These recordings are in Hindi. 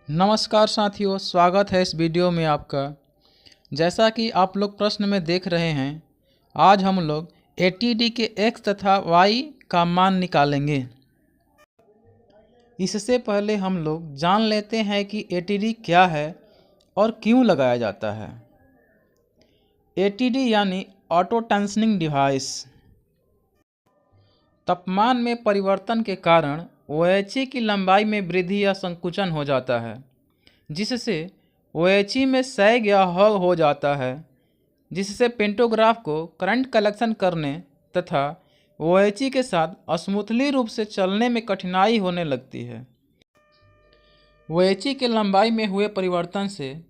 नमस्कार साथियों, स्वागत है इस वीडियो में आपका। जैसा कि आप लोग प्रश्न में देख रहे हैं, आज हम लोग ATD के x तथा y का मान निकालेंगे। इससे पहले हम लोग जान लेते हैं कि ATD क्या है और क्यों लगाया जाता है। ATD यानी ऑटो टेंशनिंग डिवाइस। तापमान में परिवर्तन के कारण OHE की लंबाई में वृद्धि या संकुचन हो जाता है, जिससे OHE में सैग या हॉग हो जाता है, जिससे पेंटोग्राफ को करंट कलेक्शन करने तथा OHE के साथ स्मूथली रूप से चलने में कठिनाई होने लगती है। OHE के लंबाई में हुए परिवर्तन से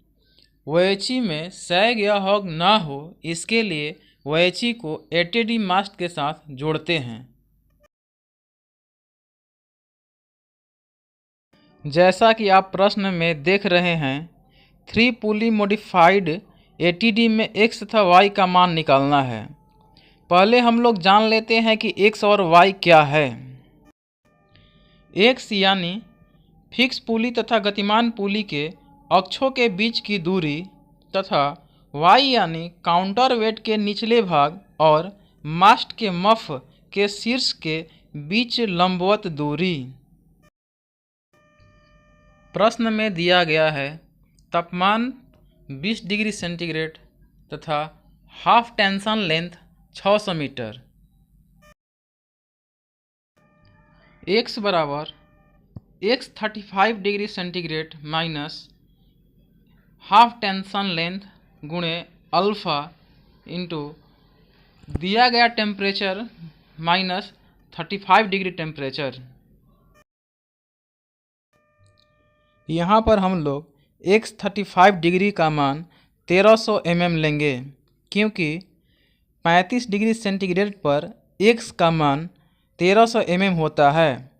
OHE में सैग या हॉग ना हो, इसके लिए OHE को ATD मास्ट के साथ जोड़ते हैं। जैसा कि आप प्रश्न में देख रहे हैं, 3 पुली मॉडिफाइड ATD में x तथा y का मान निकालना है। पहले हम लोग जान लेते हैं कि x और y क्या है। x यानी फिक्स पुली तथा गतिमान पुली के अक्षों के बीच की दूरी तथा y यानी काउंटर वेट के निचले भाग और मास्ट के मफ के शीर्ष के बीच लंबवत दूरी। प्रश्न में दिया गया है तापमान 20 डिग्री सेंटीग्रेड तथा half tension length 600 metre. x बराबर x 35 degree centigrade minus half tension length गुणे अल्फ़ा इंटू दिया गया टेम्परेचर माइनस 35 डिग्री टेम्परेचर। यहाँ पर हम लोग x 35 डिग्री का मान 1300 mm लेंगे, क्योंकि 35 डिग्री सेंटीग्रेड पर x का मान 1300 mm होता है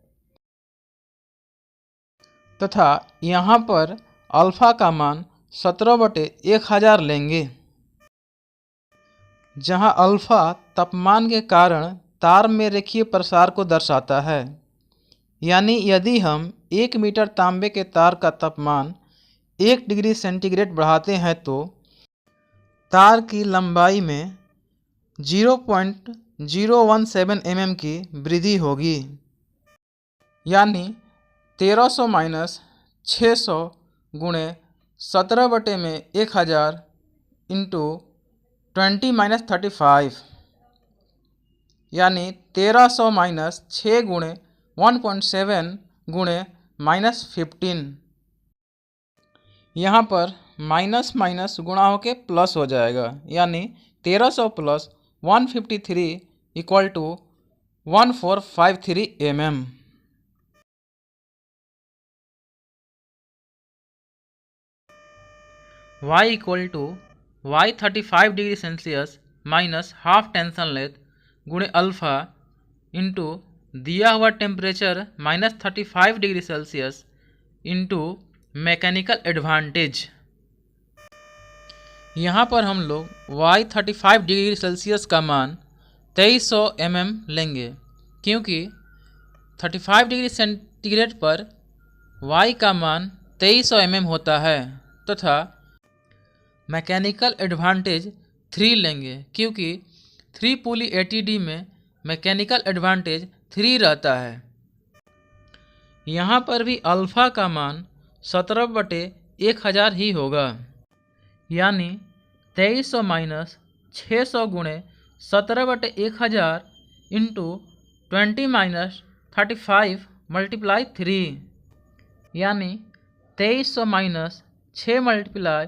तथा यहाँ पर अल्फ़ा का मान 17/1000 लेंगे, जहाँ अल्फ़ा तापमान के कारण तार में रेखीय प्रसार को दर्शाता है। यानी यदि हम 1 मीटर तांबे के तार का तापमान 1 डिग्री सेंटीग्रेड बढ़ाते हैं तो तार की लंबाई में 0.017 mm की वृद्धि होगी। यानी 1300 माइनस 600 गुणे 17/1000 इंटू 20 माइनस 35, यानी 1300 माइनस 6 गुणे 1.7 गुणे -15। यहाँ पर माइनस माइनस गुणा होके प्लस हो जाएगा, यानी 1300 plus 153 equal to 1453 mm। y equal to y 35 degree Celsius minus half tension length गुणे अल्फ़ा इंटू दिया हुआ temperature -35 degree Celsius into mechanical advantage. यहाँ पर हम लोग y 35 डिग्री सेल्सियस का मान 2300 mm लेंगे, क्योंकि 35 डिग्री सेंटीग्रेड पर y का मान 2300 mm होता है तथा मैकेनिकल एडवांटेज 3 लेंगे, क्योंकि 3 पुली ATD में मैकेनिकल एडवांटेज 3 रहता है। यहाँ पर भी अल्फ़ा का मान 17/1000 ही होगा, यानी 2300 माइनस 600 गुणे 17/1000 इंटू 20 माइनस 35 मल्टीप्लाई 3, यानी 2300 माइनस 6 मल्टीप्लाई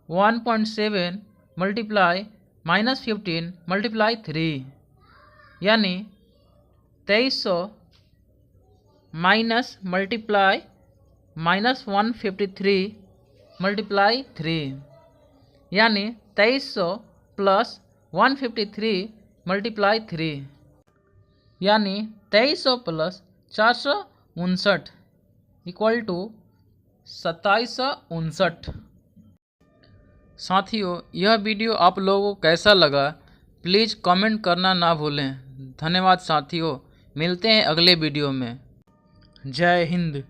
1.7 मल्टीप्लाई -15 मल्टीप्लाई 3, यानी 2300 माइनस मल्टीप्लाई -153 मल्टीप्लाई 3, यानी 2300 प्लस 153 मल्टीप्लाई 3, यानी 2300 प्लस 459 इक्वल टू 2759। साथियों, यह वीडियो आप लोगों को कैसा लगा प्लीज़ कमेंट करना ना भूलें। धन्यवाद साथियों, मिलते हैं अगले वीडियो में। जय हिंद।